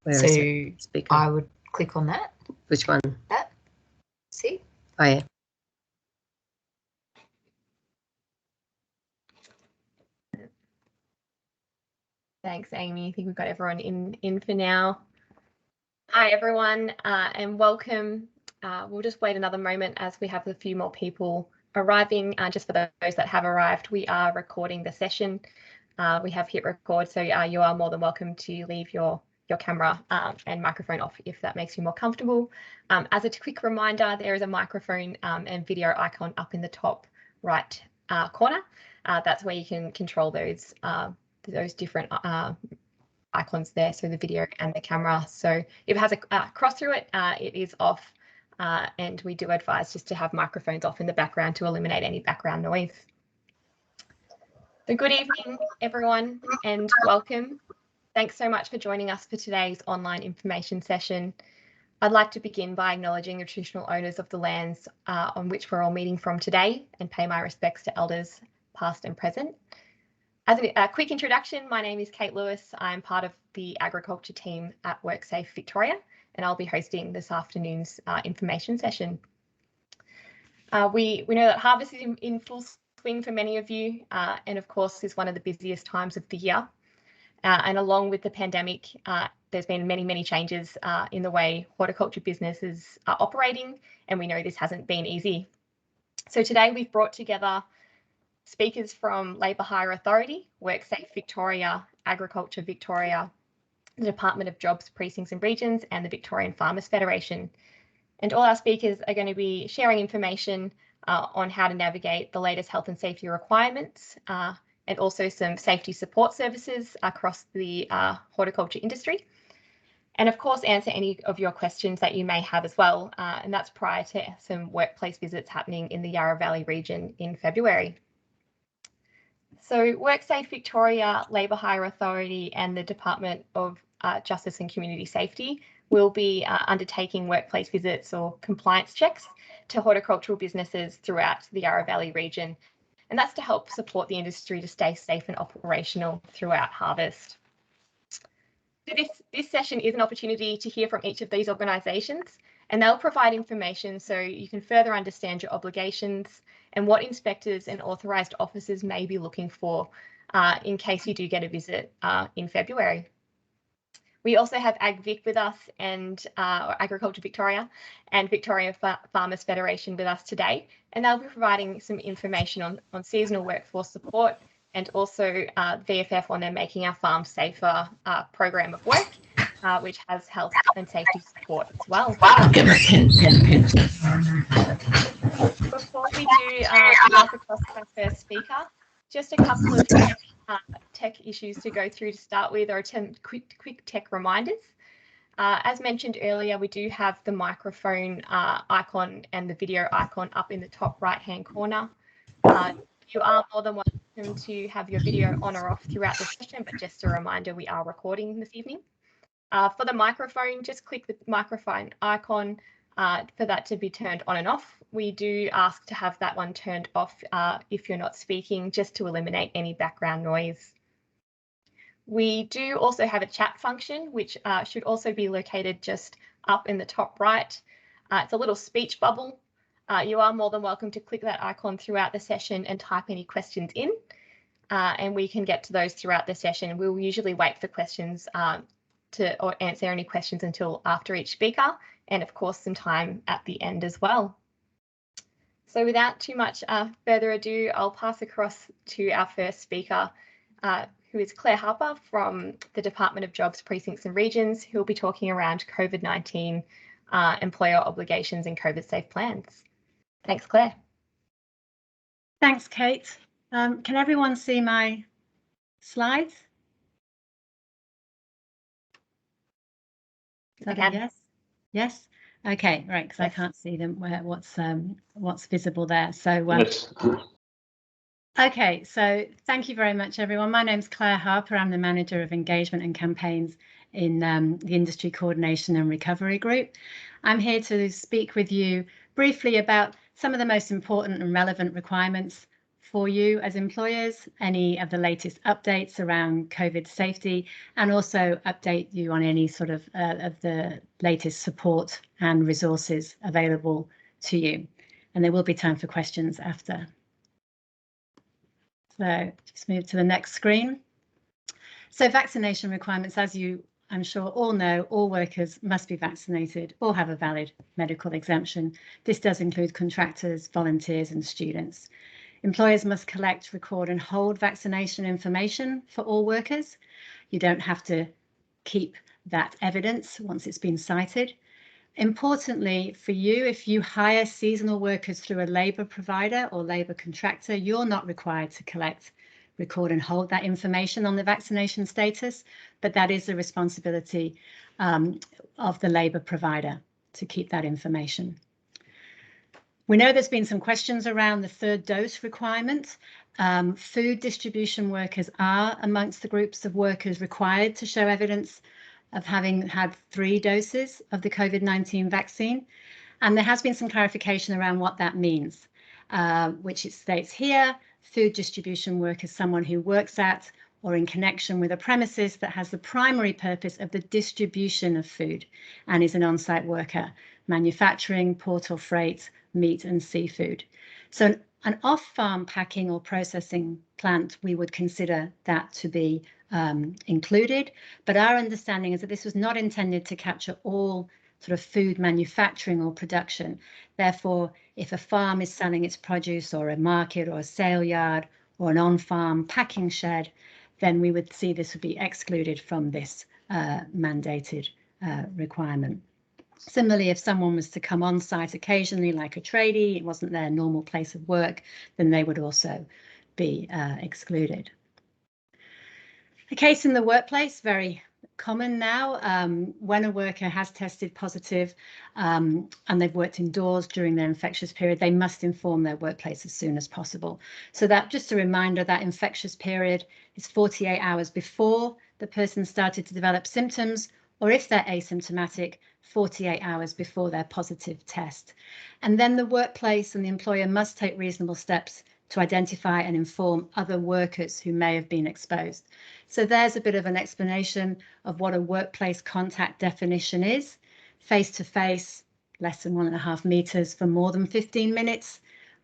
Where is it? Speaker. I would click on that. Which one? That. See? Oh, yeah. Thanks, Amy. I think we've got everyone in for now. Hi, everyone, and welcome. We'll just wait another moment as we have a few more people arriving. Just for those that have arrived, we are recording the session. We have hit record, so you are more than welcome to leave your camera and microphone off if that makes you more comfortable. As a quick reminder, there is a microphone and video icon up in the top right corner. That's where you can control those different icons there, so the video and the camera. So if it has a cross through it, it is off, and we do advise just to have microphones off in the background to eliminate any background noise. So good evening, everyone, and welcome. Thanks so much for joining us for today's online information session. I'd like to begin by acknowledging the traditional owners of the lands on which we're all meeting from today and pay my respects to elders past and present. As a quick introduction, my name is Kate Lewis. I'm part of the agriculture team at WorkSafe Victoria, and I'll be hosting this afternoon's information session. We know that harvest is in full swing for many of you, and of course is one of the busiest times of the year. And along with the pandemic, there's been many changes in the way horticulture businesses are operating, and we know this hasn't been easy. So today we've brought together speakers from Labour Hire Authority, WorkSafe Victoria, Agriculture Victoria, the Department of Jobs, Precincts and Regions, and the Victorian Farmers Federation. And all our speakers are going to be sharing information on how to navigate the latest health and safety requirements, and also some safety support services across the horticulture industry. And of course, answer any of your questions that you may have as well. And that's prior to some workplace visits happening in the Yarra Valley region in February. So WorkSafe Victoria, Labour Hire Authority and the Department of Justice and Community Safety will be undertaking workplace visits or compliance checks to horticultural businesses throughout the Yarra Valley region. And that's to help support the industry to stay safe and operational throughout harvest. So this session is an opportunity to hear from each of these organisations, and they'll provide information so you can further understand your obligations and what inspectors and authorised officers may be looking for in case you do get a visit in February. We also have AgVic with us and Agriculture Victoria and Victorian Farmers Federation with us today, and they'll be providing some information on seasonal workforce support and also VFF on their Making Our Farms Safer program of work, which has health and safety support as well. Before we do pass across to our first speaker, just a couple of tech issues to go through to start with, or 10 quick tech reminders. As mentioned earlier, we do have the microphone icon and the video icon up in the top right-hand corner. You are more than welcome to have your video on or off throughout the session, but just a reminder, we are recording this evening. For the microphone, just click the microphone icon for that to be turned on and off. We do ask to have that one turned off if you're not speaking, just to eliminate any background noise. We do also have a chat function, which should also be located just up in the top right. It's a little speech bubble. You are more than welcome to click that icon throughout the session and type any questions in, and we can get to those throughout the session. We'll usually wait for questions or answer any questions until after each speaker, and of course some time at the end as well. So without too much further ado, I'll pass across to our first speaker, who is Claire Harper from the Department of Jobs, Precincts and Regions, who will be talking around COVID-19 employer obligations and COVDSAFE plans. Thanks, Claire. Thanks, Kate. Can everyone see my slides? Yes. Yes. Okay. Right. Because yes. I can't see them. What's visible there. So. Yes. Okay. So thank you very much, everyone. My name's Claire Harper. I'm the manager of engagement and campaigns in the Industry Coordination and Recovery Group. I'm here to speak with you briefly about some of the most important and relevant requirements for you as employers, any of the latest updates around COVID safety, and also update you on any sort of the latest support and resources available to you. And there will be time for questions after. So just move to the next screen. So vaccination requirements, as you I'm sure all know, all workers must be vaccinated or have a valid medical exemption. This does include contractors, volunteers and students. Employers must collect, record and hold vaccination information for all workers. You don't have to keep that evidence once it's been cited. Importantly for you, if you hire seasonal workers through a labour provider or labour contractor, you're not required to collect, record and hold that information on the vaccination status, but that is the responsibility of the labour provider to keep that information. We know there's been some questions around the third dose requirement. Food distribution workers are amongst the groups of workers required to show evidence of having had 3 doses of the COVID-19 vaccine. And there has been some clarification around what that means, which it states here. Food distribution worker is someone who works at or in connection with a premises that has the primary purpose of the distribution of food and is an on-site worker, manufacturing, port or freight, meat and seafood. So an off-farm packing or processing plant, we would consider that to be included, but our understanding is that this was not intended to capture all sort of food manufacturing or production. Therefore, if a farm is selling its produce or a market or a sale yard or an on-farm packing shed, then we would see this would be excluded from this mandated requirement. Similarly, if someone was to come on site occasionally, like a tradie, it wasn't their normal place of work, then they would also be excluded. A case in the workplace, very common now, when a worker has tested positive and they've worked indoors during their infectious period, they must inform their workplace as soon as possible. So that, just a reminder, that infectious period is 48 hours before the person started to develop symptoms, or if they're asymptomatic, 48 hours before their positive test. And then the workplace and the employer must take reasonable steps to identify and inform other workers who may have been exposed. So there's a bit of an explanation of what a workplace contact definition is. Face-to-face, less than 1.5 meters for more than 15 minutes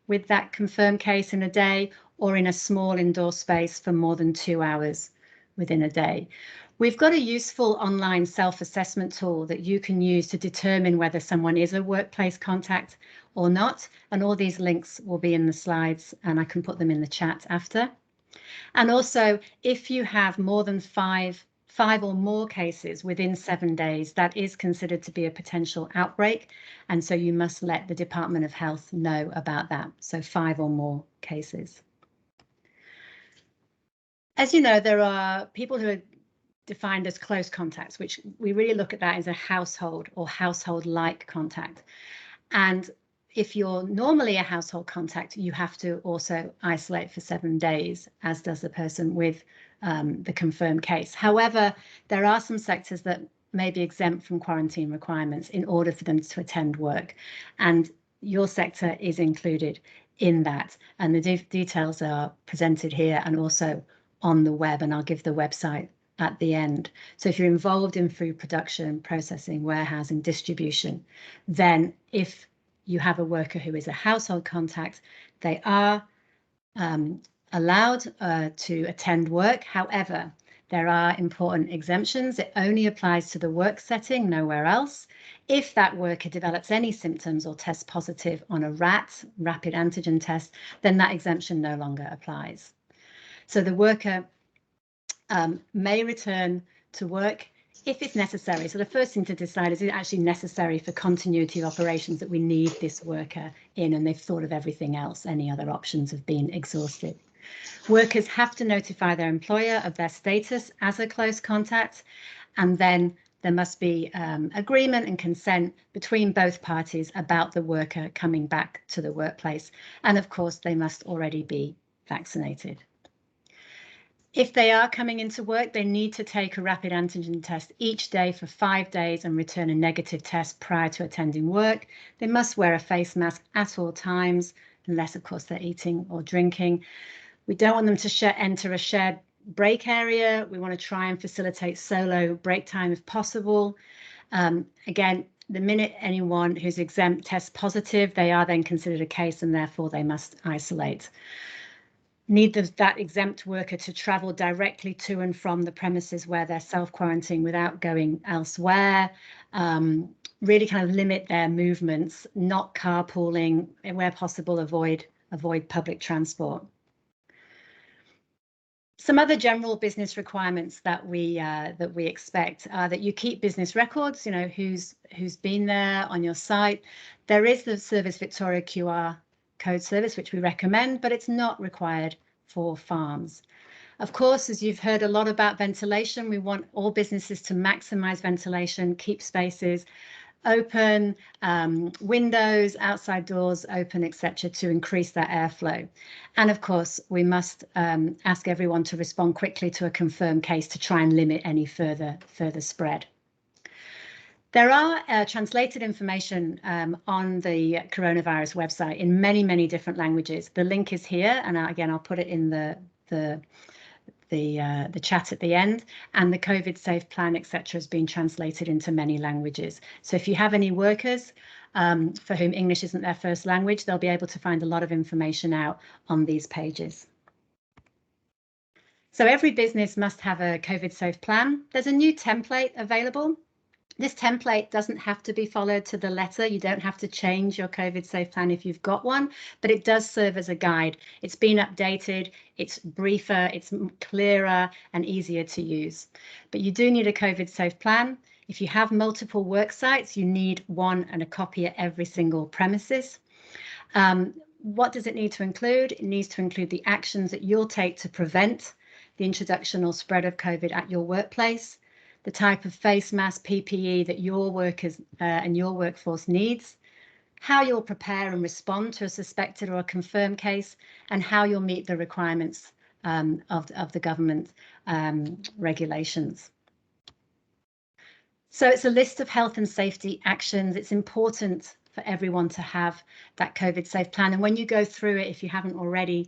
with that confirmed case in a day, or in a small indoor space for more than 2 hours within a day. We've got a useful online self-assessment tool that you can use to determine whether someone is a workplace contact or not. And all these links will be in the slides and I can put them in the chat after. And also, if you have more than five or more cases within 7 days, that is considered to be a potential outbreak. And so you must let the Department of Health know about that. So 5 or more cases. As you know, there are people who are defined as close contacts, which we really look at that as a household or household-like contact. And if you're normally a household contact, you have to also isolate for 7 days, as does the person with the confirmed case. However, there are some sectors that may be exempt from quarantine requirements in order for them to attend work. And your sector is included in that. And the details are presented here and also on the web, and I'll give the website at the end. So if you're involved in food production, processing, warehousing, distribution, then if you have a worker who is a household contact, they are allowed to attend work. However, there are important exemptions. It only applies to the work setting, nowhere else. If that worker develops any symptoms or tests positive on a rapid antigen test, then that exemption no longer applies. So the worker may return to work if it's necessary. So the first thing to decide is it actually necessary for continuity of operations that we need this worker in, and they've thought of everything else. Any other options have been exhausted. Workers have to notify their employer of their status as a close contact, and then there must be agreement and consent between both parties about the worker coming back to the workplace. And of course, they must already be vaccinated. If they are coming into work, they need to take a rapid antigen test each day for 5 days and return a negative test prior to attending work. They must wear a face mask at all times, unless, of course, they're eating or drinking. We don't want them to enter a shared break area. We want to try and facilitate solo break time if possible. Again, the minute anyone who's exempt tests positive, they are then considered a case and therefore they must isolate. Need that exempt worker to travel directly to and from the premises where they're self-quarantining without going elsewhere. Really kind of limit their movements, not carpooling, and where possible avoid public transport. Some other general business requirements that we expect are that you keep business records, you know, who's been there on your site. There is the Service Victoria QR code service, which we recommend, but it's not required for farms. Of course, as you've heard a lot about ventilation, we want all businesses to maximize ventilation, keep spaces open, windows, outside doors open, etc., to increase that airflow. And of course, we must ask everyone to respond quickly to a confirmed case to try and limit any further spread. There are translated information on the coronavirus website in many, many different languages. The link is here, and again, I'll put it in the chat at the end, and the COVDSAFE plan, etc., has been translated into many languages. So if you have any workers for whom English isn't their first language, they'll be able to find a lot of information out on these pages. So every business must have a COVDSAFE plan. There's a new template available. This template doesn't have to be followed to the letter. You don't have to change your COVDSAFE plan if you've got one, but it does serve as a guide. It's been updated, it's briefer, it's clearer and easier to use. But you do need a COVDSAFE plan. If you have multiple work sites, you need one and a copy at every single premises. What does it need to include? It needs to include the actions that you'll take to prevent the introduction or spread of COVID at your workplace, the type of face mask, PPE that your workers and your workforce needs, how you'll prepare and respond to a suspected or a confirmed case, and how you'll meet the requirements of the government regulations. So it's a list of health and safety actions. It's important for everyone to have that COVDSAFE plan. And when you go through it, if you haven't already,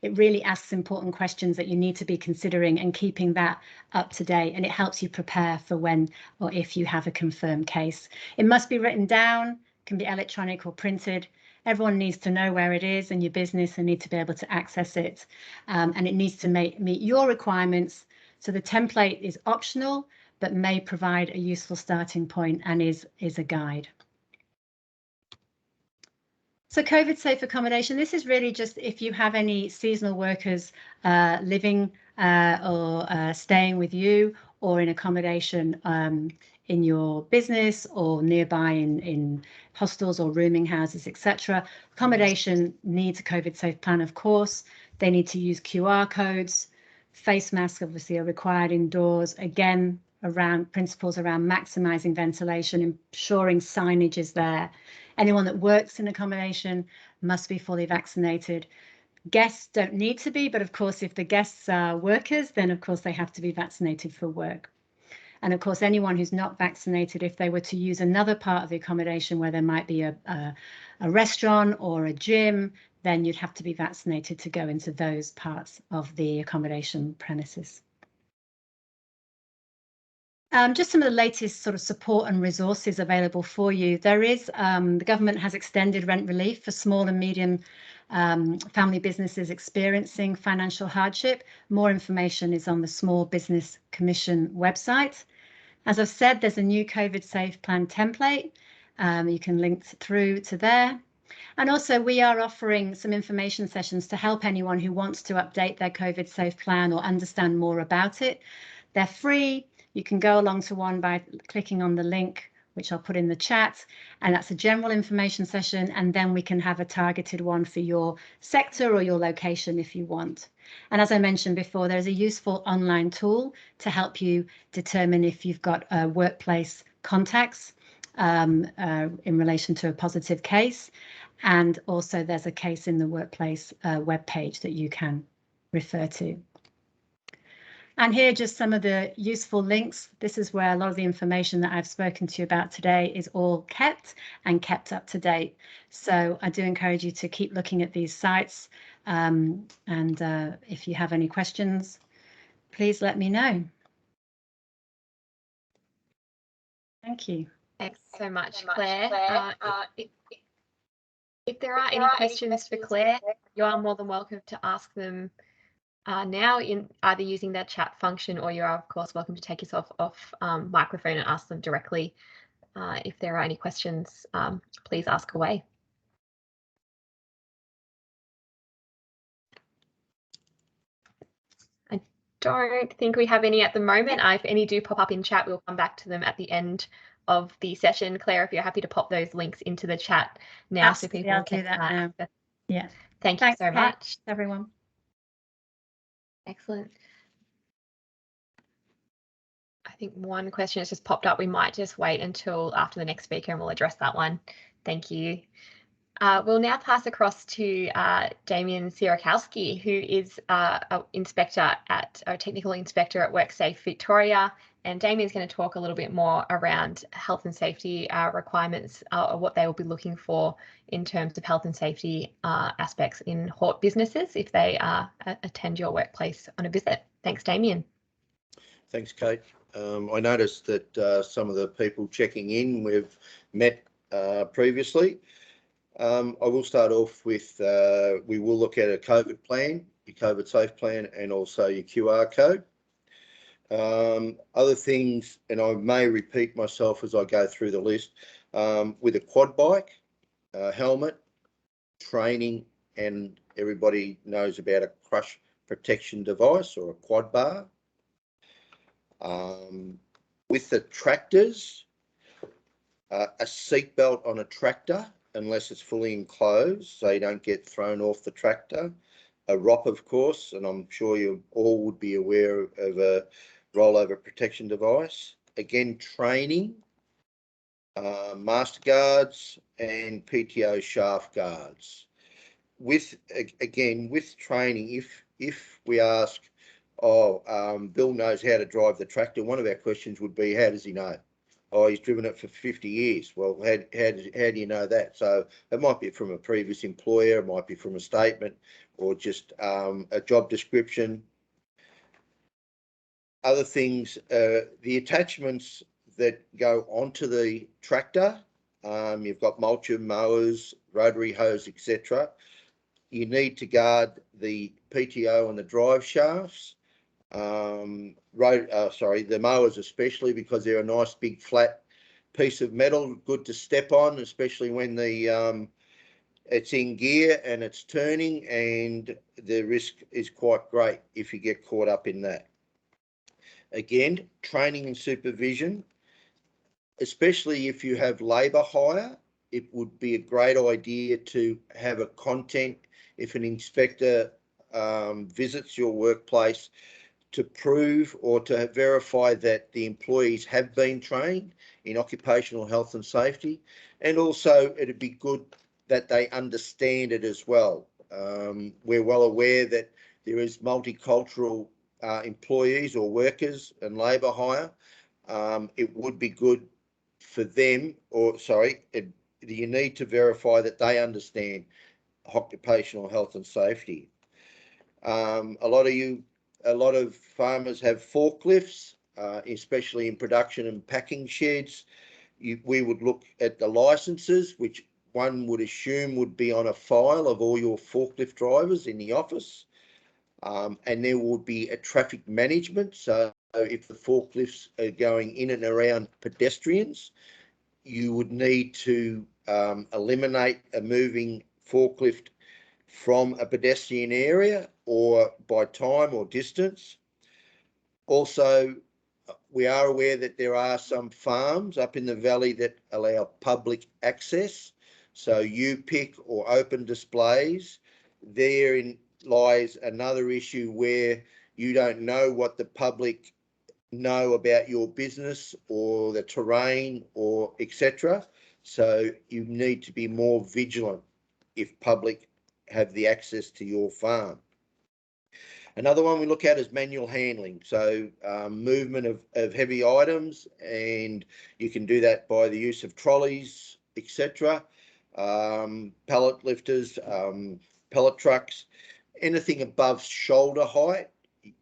it really asks important questions that you need to be considering and keeping that up to date. And it helps you prepare for when or if you have a confirmed case. It must be written down, can be electronic or printed. Everyone needs to know where it is in your business and need to be able to access it. And it needs to meet your requirements. So the template is optional, but may provide a useful starting point and is a guide. So COVDSAFE accommodation, this is really just if you have any seasonal workers living or staying with you or in accommodation in your business or nearby in hostels or rooming houses, etc. Accommodation needs a COVDSAFE plan, of course. They need to use QR codes. Face masks obviously are required indoors. Again, around principles around maximising ventilation, ensuring signage is there. Anyone that works in accommodation must be fully vaccinated. Guests don't need to be, but of course, if the guests are workers, then of course they have to be vaccinated for work. And of course, anyone who's not vaccinated, if they were to use another part of the accommodation where there might be a restaurant or a gym, then you'd have to be vaccinated to go into those parts of the accommodation premises. Just some of the latest sort of support and resources available for you. There is, the government has extended rent relief for small and medium family businesses experiencing financial hardship. More information is on the Small Business Commission website. As I've said, there's a new COVDSAFE plan template. You can link through to there. And also we are offering some information sessions to help anyone who wants to update their COVDSAFE plan or understand more about it. They're free. You can go along to one by clicking on the link, which I'll put in the chat, and that's a general information session, and then we can have a targeted one for your sector or your location if you want. And as I mentioned before, there's a useful online tool to help you determine if you've got workplace contacts in relation to a positive case, and also there's a case in the workplace webpage that you can refer to. And here are just some of the useful links. This is where a lot of the information that I've spoken to you about today is all kept and kept up to date. So I do encourage you to keep looking at these sites. If you have any questions, please let me know. Thank you. Thanks so much, Claire. If there are any questions for Claire, you are more than welcome to ask them now, in either using that chat function, or you are of course welcome to take yourself off microphone and ask them directly. If there are any questions, please ask away. I don't think we have any at the moment. If any do pop up in chat, we'll come back to them at the end of the session. Claire, if you're happy to pop those links into the chat now. Absolutely, so people can do that now. Yeah. Thank you so much, everyone. Excellent. I think one question has just popped up. We might just wait until after the next speaker and we'll address that one. Thank you. We'll now pass across to Damien Sierakowski, who is a technical inspector at WorkSafe Victoria. And Damien's going to talk a little bit more around health and safety requirements, or what they will be looking for in terms of health and safety aspects in hort businesses if they attend your workplace on a visit. Thanks, Damien. Thanks, Kate. I noticed that some of the people checking in we've met previously. I will start off with, we will look at a COVID plan, your COVDSAFE plan, and also your QR code. Other things, and I may repeat myself as I go through the list, with a quad bike, helmet, training, and everybody knows about a crush protection device or a quad bar. With the tractors, a seatbelt on a tractor, unless it's fully enclosed, so you don't get thrown off the tractor. A ROP, of course, and I'm sure you all would be aware of a rollover protection device. Again, training, master guards and PTO shaft guards. With training, if we ask, Bill knows how to drive the tractor, one of our questions would be, how does he know? Oh, he's driven it for 50 years. Well, how do you know that? So it might be from a previous employer, it might be from a statement, or just a job description. Other things, the attachments that go onto the tractor, you've got mulcher, mowers, rotary hose, etc. You need to guard the PTO and the drive shafts. The mowers especially, because they're a nice big flat piece of metal, good to step on, especially when the it's in gear and it's turning, and the risk is quite great if you get caught up in that. Again, training and supervision, especially if you have labour hire, it would be a great idea to have a content if an inspector visits your workplace, to prove or to verify that the employees have been trained in occupational health and safety. And also it'd be good that they understand it as well. We're well aware that there is multicultural employees or workers and labour hire. It would be good for them, you need to verify that they understand occupational health and safety. A lot of farmers have forklifts, especially in production and packing sheds. We would look at the licenses, which one would assume would be on a file of all your forklift drivers in the office. And there would be a traffic management. So if the forklifts are going in and around pedestrians, you would need to eliminate a moving forklift from a pedestrian area or by time or distance. Also, we are aware that there are some farms up in the valley that allow public access, so UPIC or open displays. Therein lies another issue where you don't know what the public know about your business or the terrain or etc. So you need to be more vigilant if public have the access to your farm. Another one we look at is manual handling. So movement of heavy items, and you can do that by the use of trolleys, etc. Pallet lifters, pallet trucks, anything above shoulder height.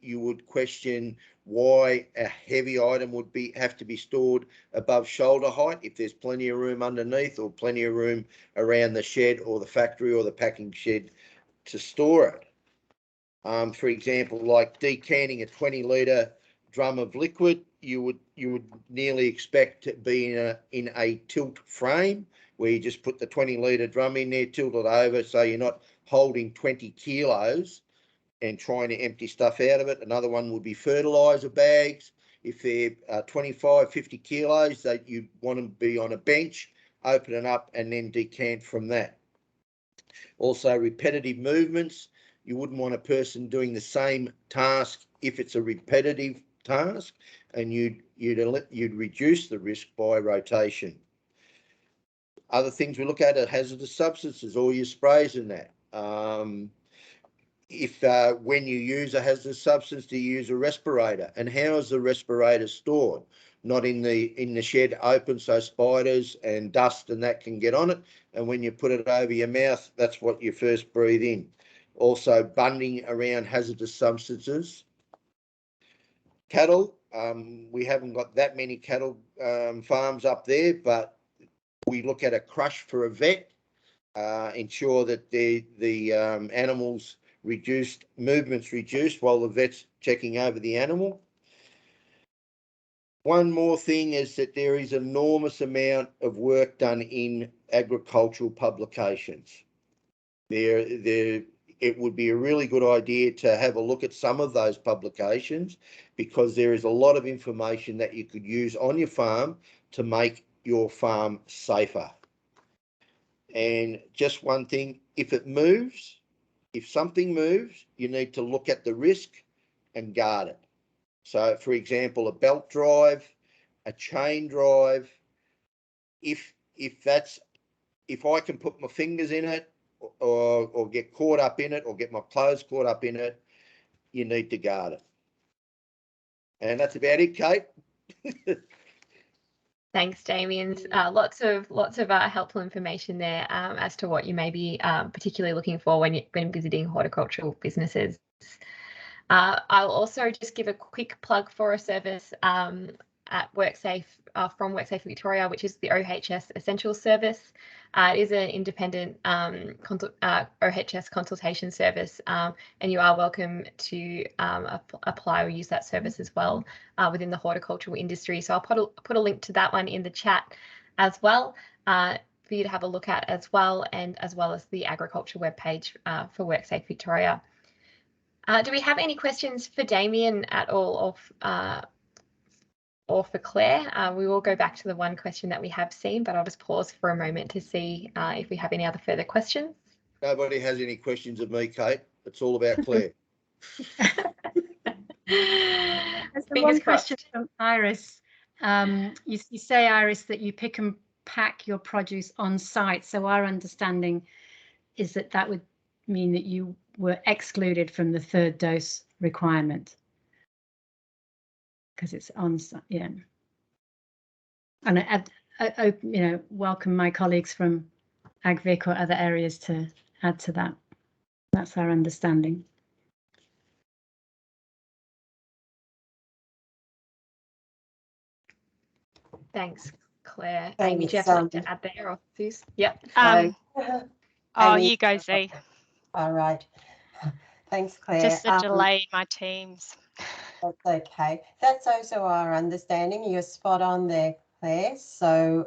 You would question why a heavy item would have to be stored above shoulder height if there's plenty of room underneath or plenty of room around the shed or the factory or the packing shed to store it. For example, like decanting a 20-litre drum of liquid, you would nearly expect to be in a tilt frame where you just put the 20-litre drum in there, tilt it over, so you're not holding 20 kilos and trying to empty stuff out of it. Another one would be fertiliser bags. If they're 25, 50 kilos, that you want to be on a bench, open it up and then decant from that. Also, repetitive movements. You wouldn't want a person doing the same task if it's a repetitive task, and you'd reduce the risk by rotation. Other things we look at are hazardous substances, all your sprays and that. When you use a hazardous substance, do you use a respirator? And how is the respirator stored? Not in the shed open, so spiders and dust and that can get on it. And when you put it over your mouth, that's what you first breathe in. Also, bunding around hazardous substances. Cattle, we haven't got that many cattle farms up there, but we look at a crush for a vet, ensure that the animals movements reduced while the vet's checking over the animal. One more thing is that there is an enormous amount of work done in agricultural publications. It would be a really good idea to have a look at some of those publications, because there is a lot of information that you could use on your farm to make your farm safer. And just one thing, if something moves, you need to look at the risk and guard it. So, for example, a belt drive, a chain drive, if I can put my fingers in it or get caught up in it or get my clothes caught up in it, you need to guard it. And that's about it, Kate. Thanks, Damien. Lots of helpful information there as to what you may be particularly looking for when visiting horticultural businesses. I'll also just give a quick plug for a service at WorkSafe from WorkSafe Victoria, which is the OHS Essentials Service. It is an independent OHS consultation service, and you are welcome to apply or use that service as well within the horticultural industry. So I'll put a link to that one in the chat as well for you to have a look at as well, and as well as the agriculture webpage for WorkSafe Victoria. Do we have any questions for Damien at all, or for Claire? We will go back to the one question that we have seen, but I'll just pause for a moment to see if we have any other further questions. Nobody has any questions of me, Kate. It's all about Claire. There's one question from Iris. You say, Iris, that you pick and pack your produce on site. So our understanding is that that would mean that you were excluded from the third dose requirement, because it's on site. Yeah. And I welcome my colleagues from AgVic or other areas to add to that. That's our understanding. Thanks, Claire. Amy, do you have something to add there, or Suze? Yep. You go, Z. All right. Thanks, Claire. Just a delay in my Teams. That's okay. That's also our understanding. You're spot on there, Claire. So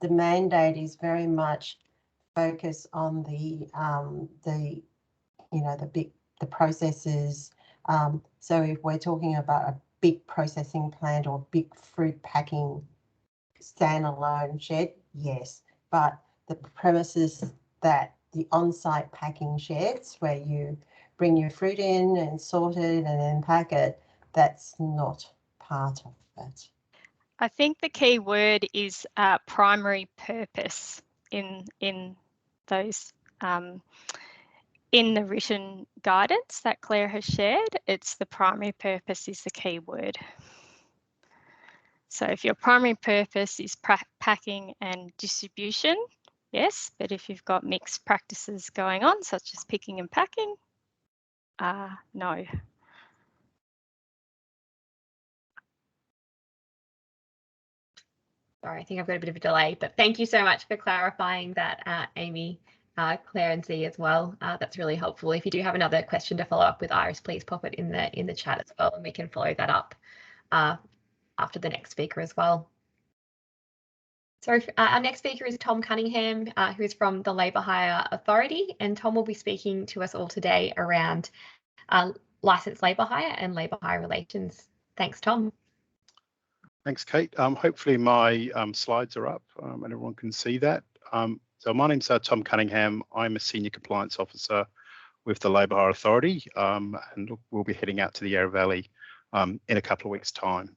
the mandate is very much focused on the processes. So if we're talking about a big processing plant or big fruit packing standalone shed, yes, but the premises that the on-site packing sheds where you bring your fruit in and sort it and then pack it, that's not part of it. I think the key word is primary purpose in those in the written guidance that Claire has shared, it's the primary purpose is the key word. So if your primary purpose is packing and distribution, yes, but if you've got mixed practices going on, such as picking and packing, no. Sorry, I think I've got a bit of a delay, but thank you so much for clarifying that, Amy, Claire and Z as well. That's really helpful. If you do have another question to follow up with Iris, please pop it in the chat as well, and we can follow that up after the next speaker as well. So our next speaker is Tom Cunningham, who is from the Labour Hire Authority, and Tom will be speaking to us all today around licensed labour hire and labour hire relations. Thanks, Tom. Thanks, Kate. Hopefully my slides are up and everyone can see that. So my name's Tom Cunningham. I'm a Senior Compliance Officer with the Labour Hire Authority, and we'll be heading out to the Yarra Valley in a couple of weeks' time.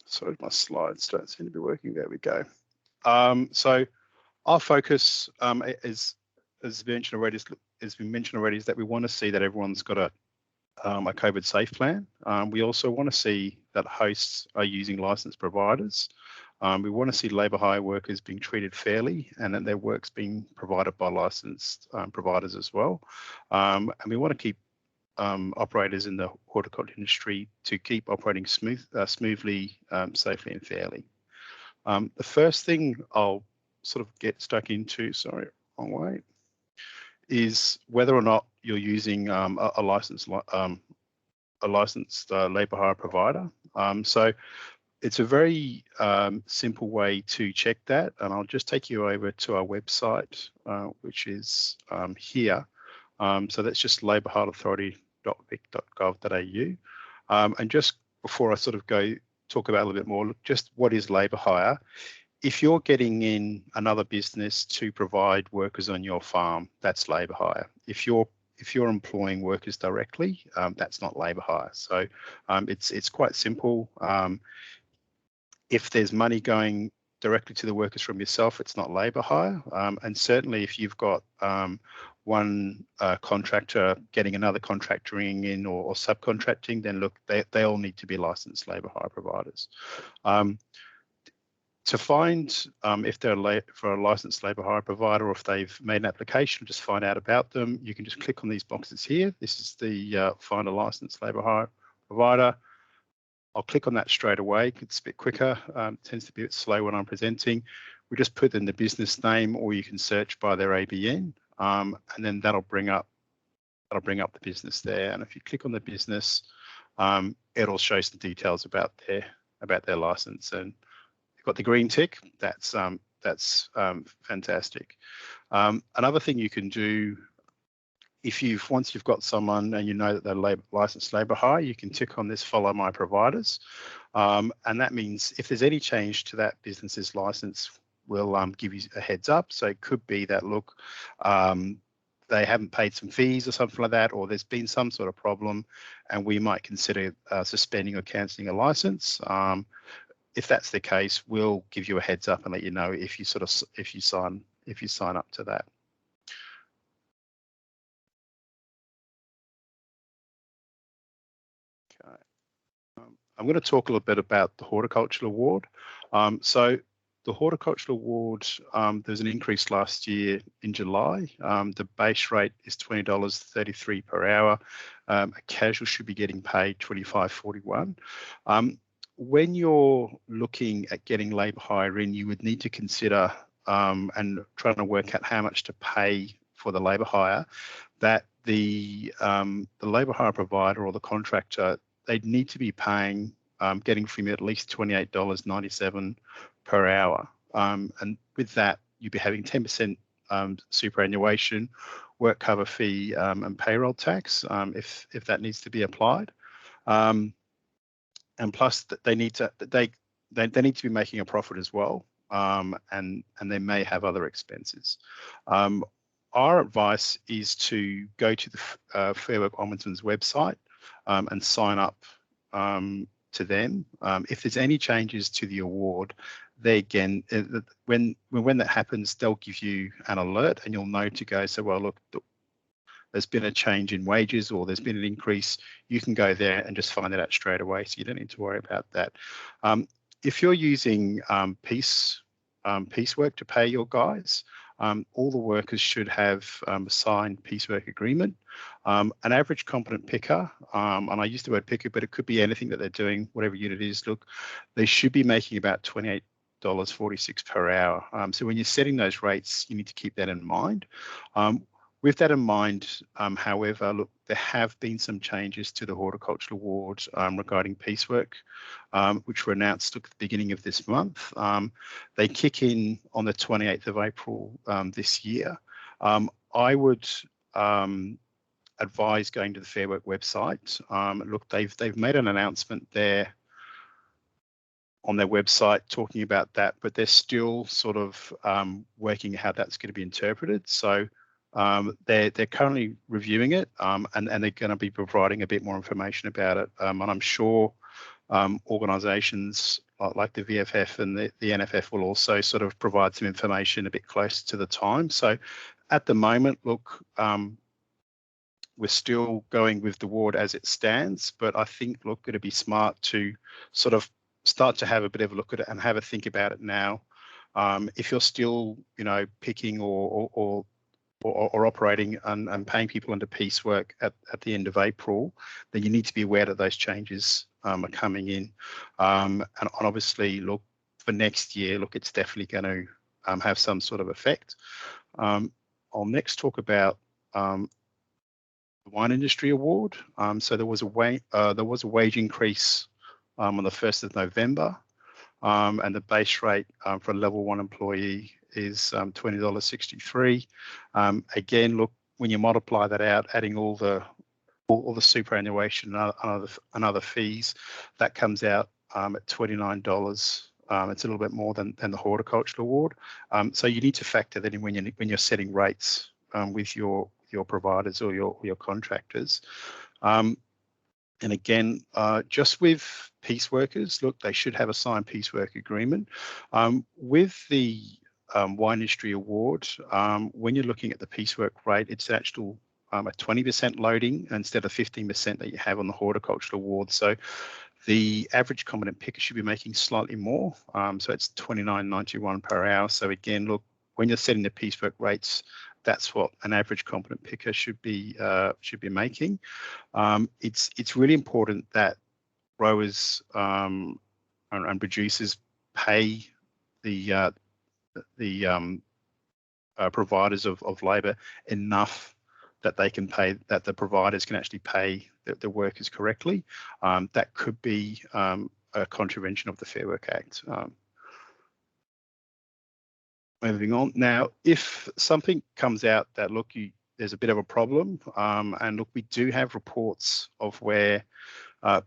Sorry, my slides don't seem to be working. There we go. So our focus is, as mentioned already, is that we want to see that everyone's got a COVDSAFE plan. We also want to see that hosts are using licensed providers. We want to see labour hire workers being treated fairly and that their work's being provided by licensed providers as well. And we want to keep operators in the horticulture industry to keep operating smoothly, safely and fairly. The first thing I'll sort of get stuck into, sorry, wrong way, is whether or not you're using a licensed labour hire provider. So it's a very simple way to check that, and I'll just take you over to our website, which is here. So that's just labourhireauthority.vic.gov.au. And just before I sort of talk about a little bit more, just what is labour hire? If you're getting in another business to provide workers on your farm, that's labour hire. If you're employing workers directly, that's not labour hire. So it's quite simple. If there's money going directly to the workers from yourself, it's not labour hire. And certainly if you've got one contractor getting another contractor in or subcontracting, then look, they all need to be licensed labour hire providers. To find if they're for a licensed labour hire provider, or if they've made an application, just find out about them. You can just click on these boxes here. This is the find a licensed labour hire provider. I'll click on that straight away. It's a bit quicker. Tends to be a bit slow when I'm presenting. We just put in the business name, or you can search by their ABN, and then that'll bring up the business there. And if you click on the business, it'll show some details about their license. And you've got the green tick. That's fantastic. Another thing you can do, once you've got someone and you know that they're licensed labour hire, you can tick on this follow my providers, and that means if there's any change to that business's license, we'll give you a heads up. So it could be that, look, they haven't paid some fees or something like that, or there's been some sort of problem, and we might consider suspending or cancelling a license. If that's the case, we'll give you a heads up and let you know if you sign up to that. Okay. I'm going to talk a little bit about the Horticulture Award. So the Horticulture Award, there's an increase last year in July. The base rate is $20.33 per hour. A casual should be getting paid $25.41. When you're looking at getting labour hire in, you would need to consider and trying to work out how much to pay for the labour hire, that the labour hire provider or the contractor, they'd need to be paying, getting from you at least $28.97 per hour. And with that, you'd be having 10% superannuation, work cover fee, and payroll tax if that needs to be applied. And plus, they need to be making a profit as well, and they may have other expenses. Our advice is to go to the Fair Work Ombudsman's website and sign up to them. If there's any changes to the award, there again, when that happens, they'll give you an alert, and you'll know to go, so well, look, there's been a change in wages or there's been an increase. You can go there and just find it out straight away, so you don't need to worry about that. If you're using piecework to pay your guys, all the workers should have a signed piecework agreement. An average competent picker, and I use the word picker, but it could be anything that they're doing, whatever unit it is, look, they should be making about $28.46 per hour. So when you're setting those rates, you need to keep that in mind. With that in mind, however, look, there have been some changes to the Horticulture Award regarding piecework, which were announced at the beginning of this month. They kick in on the 28th of April this year. I would advise going to the Fair Work website. Look, they've made an announcement there on their website talking about that, but they're still sort of working how that's going to be interpreted. So they're currently reviewing it, and they're going to be providing a bit more information about it. And I'm sure organisations like the VFF and the NFF will also sort of provide some information a bit closer to the time. So at the moment, look, we're still going with the award as it stands, but I think, look, it'd be smart to sort of start to have a bit of a look at it and have a think about it now. If you're still, you know, picking or operating and paying people under piecework at the end of April, then you need to be aware that those changes are coming in. And obviously, look, for next year, look, it's definitely going to have some sort of effect. I'll next talk about the Wine Industry Award. So there was a wage increase on the 1st of November, and the base rate for a level 1 employee is $20.63. Again, look, when you multiply that out, adding all the superannuation and other fees, that comes out at $29. It's a little bit more than the Horticulture Award. So you need to factor that in when you're setting rates with your providers or your contractors. And again, just with pieceworkers, look, they should have a signed piecework agreement. With the Wine Industry Award, when you're looking at the piecework rate, it's actual a 20% loading instead of 15% that you have on the Horticulture Award. So the average competent picker should be making slightly more. So it's $29.91 per hour. So again, look, when you're setting the piecework rates, that's what an average competent picker should be making. It's really important that growers and producers pay the providers of labour enough that they can pay, that the providers can actually pay the workers correctly. That could be a contravention of the Fair Work Act. Moving on. Now, if something comes out that, look, there's a bit of a problem, and look, we do have reports of where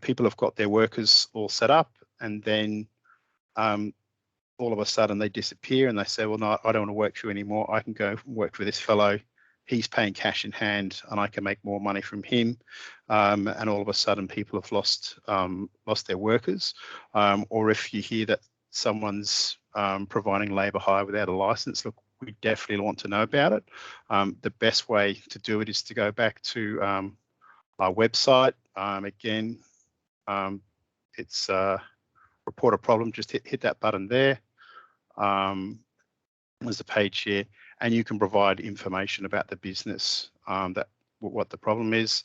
people have got their workers all set up, and then all of a sudden they disappear and they say, well, no, I don't want to work for you anymore. I can go work for this fellow. He's paying cash in hand and I can make more money from him. And all of a sudden people have lost their workers. Or if you hear that someone's providing labour hire without a licence, look, we definitely want to know about it. The best way to do it is to go back to our website. Again, it's report a problem, just hit that button there. There's a page here, and you can provide information about the business, that what the problem is.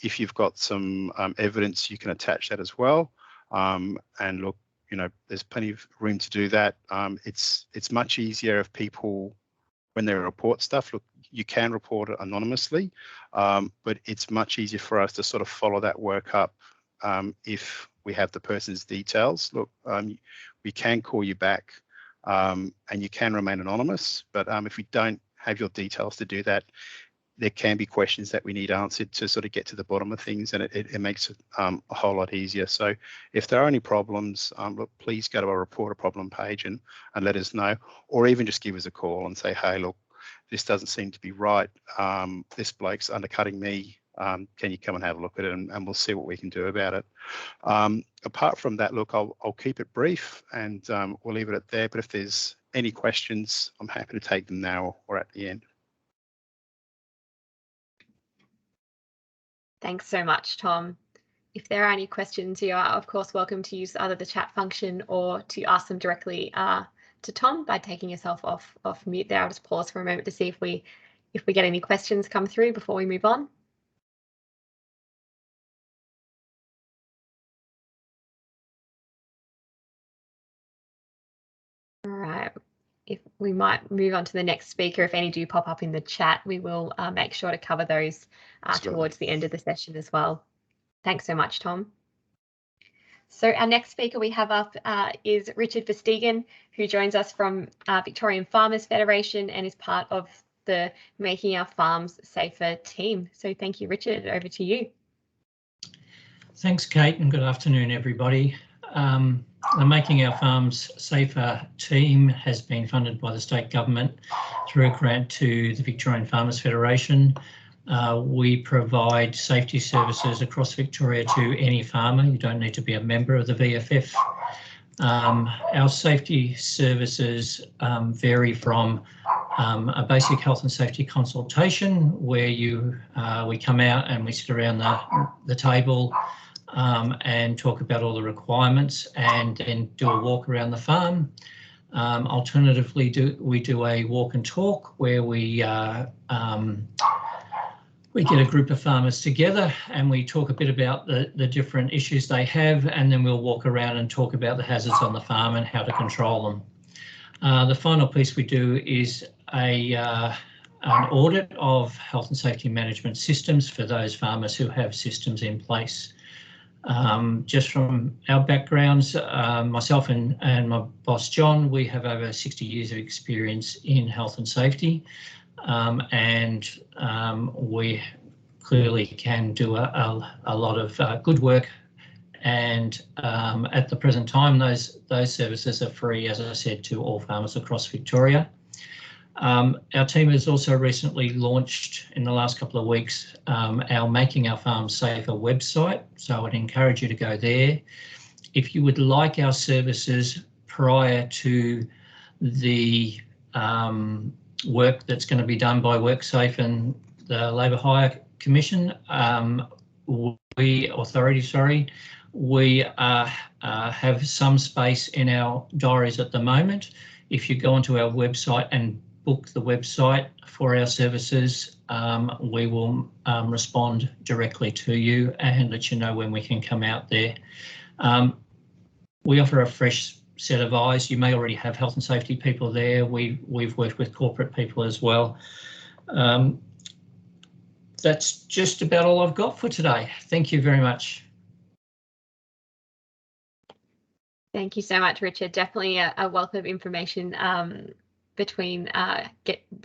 If you've got some evidence, you can attach that as well. And look, you know, there's plenty of room to do that. It's much easier if people, when they report stuff, look, you can report it anonymously, but it's much easier for us to sort of follow that work up if we have the person's details. Look, we can call you back and you can remain anonymous, but if we don't have your details to do that, there can be questions that we need answered to sort of get to the bottom of things, and it makes it a whole lot easier. So if there are any problems, look, please go to our report a problem page and let us know, or even just give us a call and say, hey, look, this doesn't seem to be right. This bloke's undercutting me can you come and have a look at it, and we'll see what we can do about it. Apart from that, look, I'll keep it brief, and we'll leave it at there. But if there's any questions, I'm happy to take them now or at the end. Thanks so much, Tom. If there are any questions, you are of course welcome to use either the chat function or to ask them directly to Tom by taking yourself off mute there. I'll just pause for a moment to see if we get any questions come through before we move on. All right. If we might move on to the next speaker, if any do pop up in the chat, we will make sure to cover those towards the end of the session as well. Thanks so much, Tom. So our next speaker we have up is Richard Verstegen, who joins us from Victorian Farmers Federation and is part of the Making Our Farms Safer team. So thank you, Richard. Over to you. Thanks, Kate, and good afternoon, everybody. The Making Our Farms Safer team has been funded by the state government through a grant to the Victorian Farmers Federation. We provide safety services across Victoria to any farmer. You don't need to be a member of the VFF. Our safety services vary from a basic health and safety consultation where we come out and we sit around the table and talk about all the requirements and then do a walk around the farm. Alternatively, we do a walk and talk where we get a group of farmers together and we talk a bit about the different issues they have, and then we'll walk around and talk about the hazards on the farm and how to control them. The final piece we do is an audit of health and safety management systems for those farmers who have systems in place. Just from our backgrounds, myself and my boss John, we have over 60 years of experience in health and safety, and we clearly can do a lot of good work. And at the present time, those services are free, as I said, to all farmers across Victoria. Our team has also recently launched in the last couple of weeks our Making Our Farms Safer website, so I would encourage you to go there. If you would like our services prior to the work that's going to be done by WorkSafe and the Labour Hire Commission, we have some space in our diaries at the moment. If you go onto our website and book the website for our services, we will respond directly to you and let you know when we can come out there. We offer a fresh set of eyes. You may already have health and safety people there. We've worked with corporate people as well. That's just about all I've got for today. Thank you very much. Thank you so much, Richard. Definitely a wealth of information between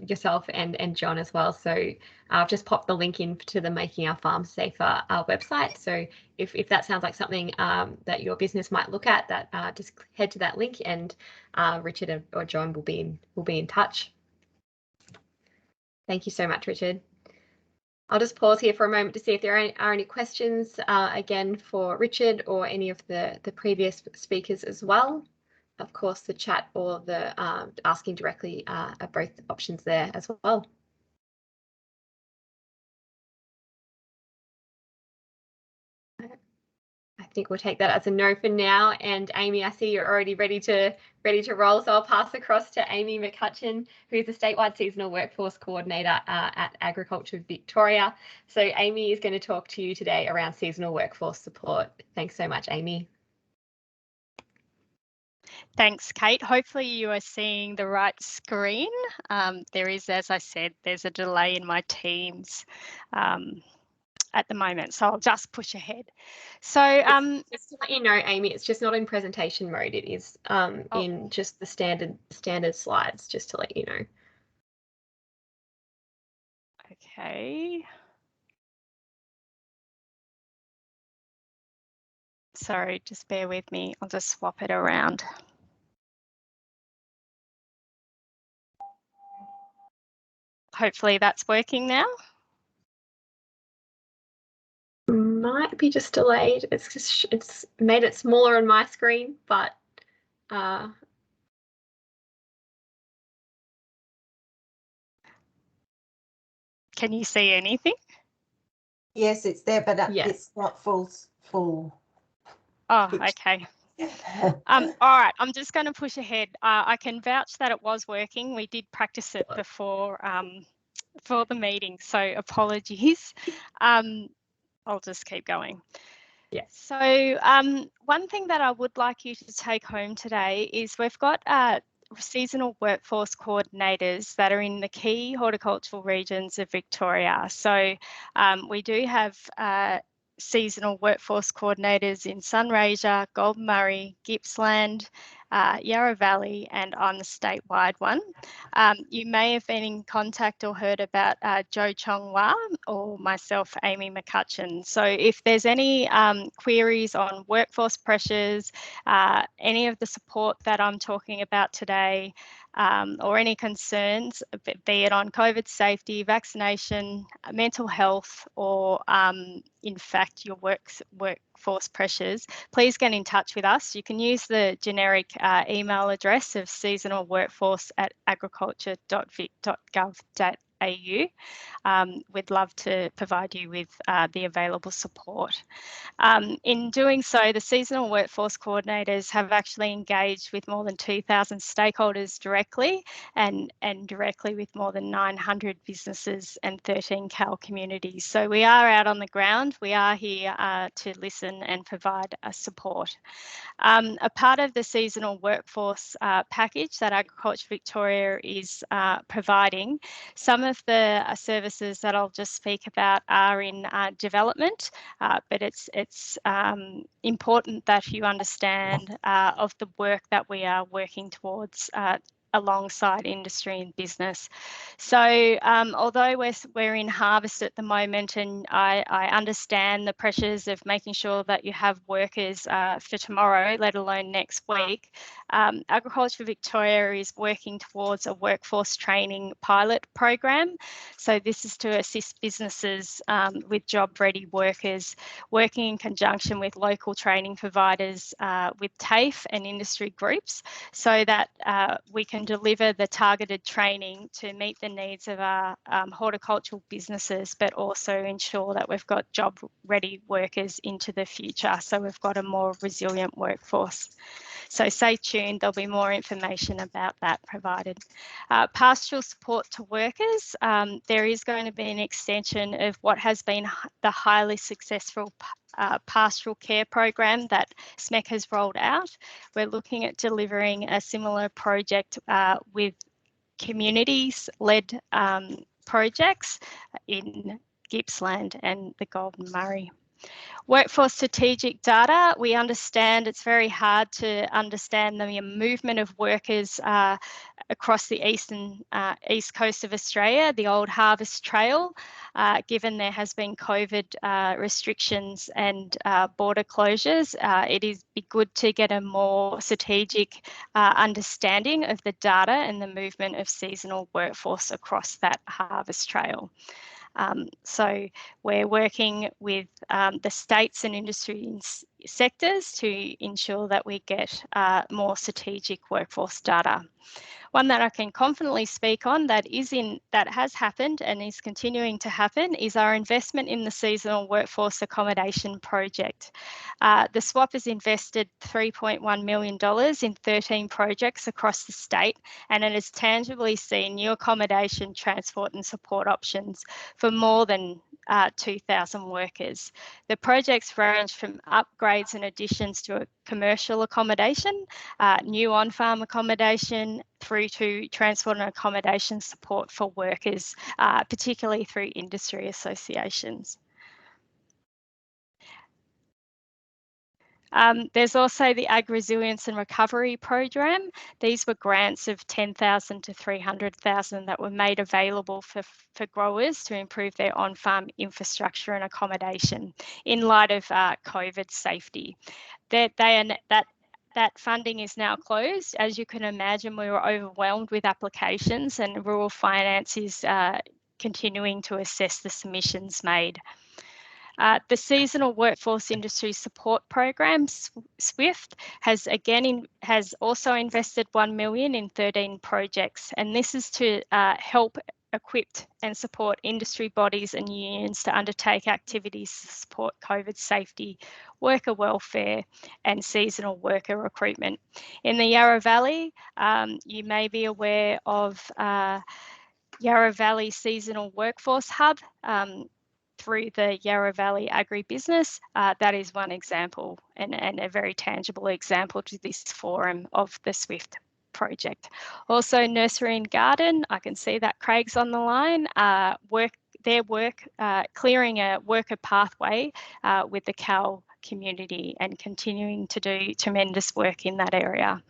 yourself and John as well. So I've just popped the link in to the Making Our Farms Safer website. So if that sounds like something that your business might look at, that just head to that link, and Richard or John will be in touch. Thank you so much, Richard. I'll just pause here for a moment to see if there are any questions again for Richard or any of the previous speakers as well. Of course, the chat or the asking directly are both options there as well. I think we'll take that as a no for now. And Amy, I see you're already ready to roll, so I'll pass across to Amy McCutcheon, who is the statewide seasonal workforce coordinator at Agriculture Victoria. So Amy is going to talk to you today around seasonal workforce support. Thanks so much, Amy. Thanks, Kate. Hopefully you are seeing the right screen. There is, as I said, there's a delay in my Teams at the moment, so I'll just push ahead. So just to let you know, Amy, it's just not in presentation mode. It is in just the standard slides, just to let you know. Okay. Sorry, just bear with me. I'll just swap it around. Hopefully that's working now. might be just delayed. It's made it smaller on my screen, but can you see anything? Yes, it's there, but Yes. it's not full. Oh, okay. All right, I'm just going to push ahead. I can vouch that it was working. We did practice it before for the meeting, so apologies. I'll just keep going. Yeah. So one thing that I would like you to take home today is we've got seasonal workforce coordinators that are in the key horticultural regions of Victoria. So we do have seasonal workforce coordinators in Sunraysia, Golden Murray, Gippsland, Yarra Valley, and I'm the statewide one. You may have been in contact or heard about Joe Chong-Wah or myself, Amy McCutcheon. So if there's any queries on workforce pressures, any of the support that I'm talking about today, or any concerns, be it on COVID safety, vaccination, mental health, or in fact your workforce pressures, please get in touch with us. You can use the generic email address of seasonalworkforce@agriculture.vic.gov.au. We'd love to provide you with the available support. In doing so, the seasonal workforce coordinators have actually engaged with more than 2,000 stakeholders directly and directly with more than 900 businesses and 13 CAL communities. So we are out on the ground. We are here to listen and provide support. A part of the seasonal workforce package that Agriculture Victoria is providing, some of the services that I'll just speak about are in development, but it's important that you understand of the work that we are working towards alongside industry and business. So although we're in harvest at the moment, and I understand the pressures of making sure that you have workers for tomorrow, let alone next week, Agriculture Victoria is working towards a workforce training pilot program. So this is to assist businesses with job-ready workers, working in conjunction with local training providers, with TAFE and industry groups, so that we can deliver the targeted training to meet the needs of our horticultural businesses, but also ensure that we've got job-ready workers into the future, so we've got a more resilient workforce. So stay tuned, there'll be more information about that provided. Pastoral support to workers, there is going to be an extension of what has been the highly successful pastoral care program that SMEC has rolled out. We're looking at delivering a similar project with communities-led projects in Gippsland and the Golden Murray. Workforce strategic data, we understand it's very hard to understand the movement of workers across the east coast of Australia, the old Harvest Trail, given there has been COVID restrictions and border closures. It is be good to get a more strategic understanding of the data and the movement of seasonal workforce across that Harvest Trail. So we're working with the states and industry sectors to ensure that we get more strategic workforce data. One that I can confidently speak on that has happened and is continuing to happen is our investment in the seasonal workforce accommodation project. The SWAP has invested $3.1 million in 13 projects across the state, and it has tangibly seen new accommodation, transport and support options for more than 2,000 workers. The projects range from upgrades and additions to a commercial accommodation, new on-farm accommodation, through to transport and accommodation support for workers, particularly through industry associations. There's also the Ag Resilience and Recovery Program. These were grants of $10,000 to $300,000 that were made available for growers to improve their on-farm infrastructure and accommodation in light of COVID safety. That funding is now closed. As you can imagine, we were overwhelmed with applications, and Rural Finance is continuing to assess the submissions made. The Seasonal Workforce Industry Support Program, SWIFT, has also invested $1 million in 13 projects, and this is to help equip and support industry bodies and unions to undertake activities to support COVID safety, worker welfare and seasonal worker recruitment. In the Yarra Valley, you may be aware of Yarra Valley Seasonal Workforce Hub through the Yarra Valley Agribusiness. That is one example and a very tangible example to this forum of the SWIFT project. Also Nursery and Garden, I can see that Craig's on the line, clearing a worker pathway with the Cal community and continuing to do tremendous work in that area.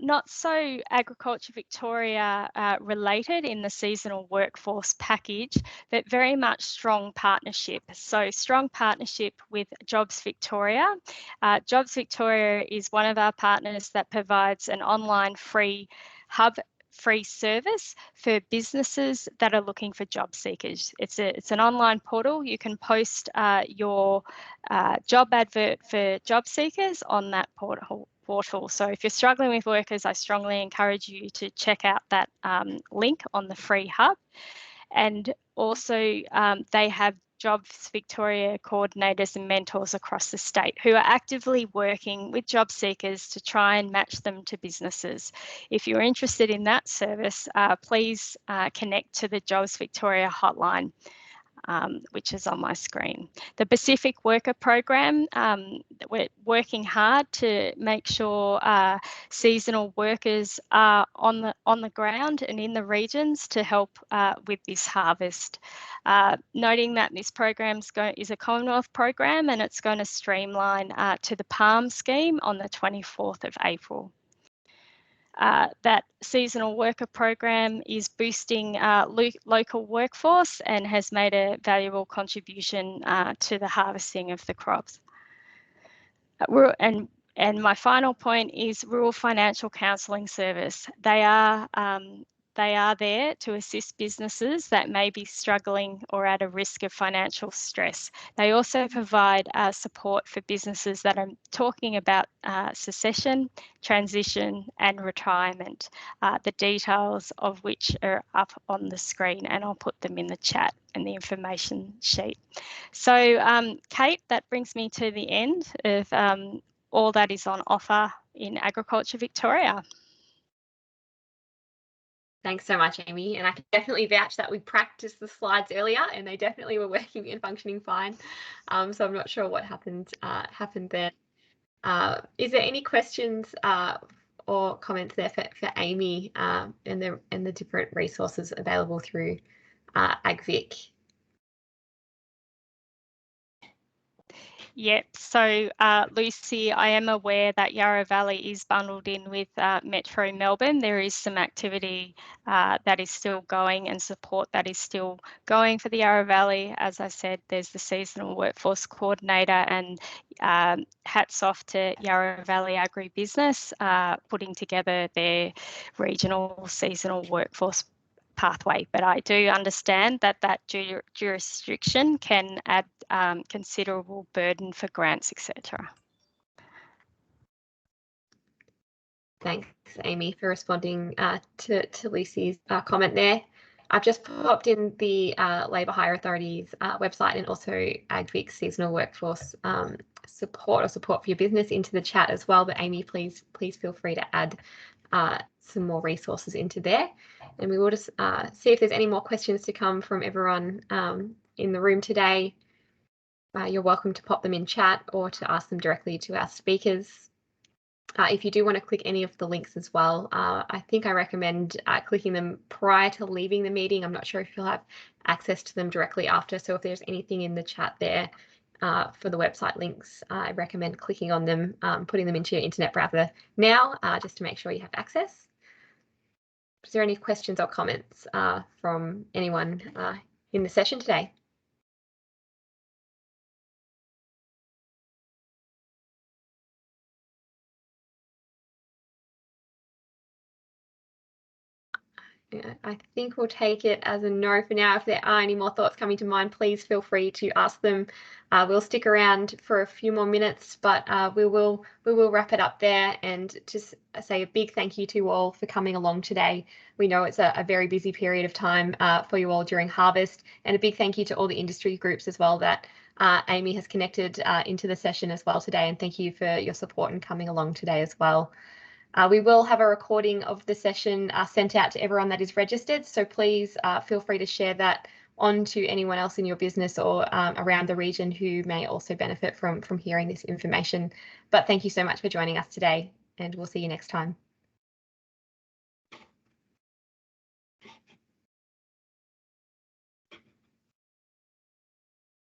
Not so Agriculture Victoria related in the seasonal workforce package, but very much strong partnership. So strong partnership with Jobs Victoria. Jobs Victoria is one of our partners that provides an online free service for businesses that are looking for job seekers. It's an online portal. You can post your job advert for job seekers on that portal. So if you're struggling with workers, I strongly encourage you to check out that link on the free hub. And also they have Jobs Victoria coordinators and mentors across the state who are actively working with job seekers to try and match them to businesses. If you're interested in that service, please connect to the Jobs Victoria hotline, which is on my screen. The Pacific Worker Program, we're working hard to make sure seasonal workers are on the ground and in the regions to help with this harvest. Noting that this program is a Commonwealth program and it's going to streamline to the PALM scheme on the 24th of April. That seasonal worker program is boosting local workforce and has made a valuable contribution to the harvesting of the crops. And my final point is Rural Financial Counselling Service. They are there to assist businesses that may be struggling or at a risk of financial stress. They also provide support for businesses that are talking about succession, transition and retirement, the details of which are up on the screen, and I'll put them in the chat and the information sheet. So Kate, that brings me to the end of all that is on offer in Agriculture Victoria. Thanks so much, Amy. And I can definitely vouch that we practiced the slides earlier and they definitely were working and functioning fine. So I'm not sure what happened there. Is there any questions or comments there for Amy and the different resources available through AgVic? Yep, so Lucy, I am aware that Yarra Valley is bundled in with Metro Melbourne. There is some activity that is still going and support that is still going for the Yarra Valley. As I said, there's the Seasonal Workforce Coordinator, and hats off to Yarra Valley Agribusiness putting together their regional seasonal workforce pathway. But I do understand that jurisdiction can add considerable burden for grants, etc. Thanks, Amy, for responding to Lucy's comment there. I've just popped in the Labour Hire Authority's website and also AgVic's seasonal workforce support for your business into the chat as well. But Amy, please feel free to add some more resources into there. And we will just see if there's any more questions to come from everyone in the room today. You're welcome to pop them in chat or to ask them directly to our speakers. If you do want to click any of the links as well, I think I recommend clicking them prior to leaving the meeting. I'm not sure if you'll have access to them directly after. So if there's anything in the chat there for the website links, I recommend clicking on them, putting them into your internet browser now, just to make sure you have access. Is there any questions or comments from anyone in the session today? I think we'll take it as a no for now. If there are any more thoughts coming to mind, please feel free to ask them. We'll stick around for a few more minutes, but we will wrap it up there, and just say a big thank you to you all for coming along today. We know it's a very busy period of time for you all during harvest, and a big thank you to all the industry groups as well that Amy has connected into the session as well today, and thank you for your support and coming along today as well. We will have a recording of the session sent out to everyone that is registered, so please feel free to share that on to anyone else in your business or around the region who may also benefit from hearing this information. But thank you so much for joining us today, and we'll see you next time.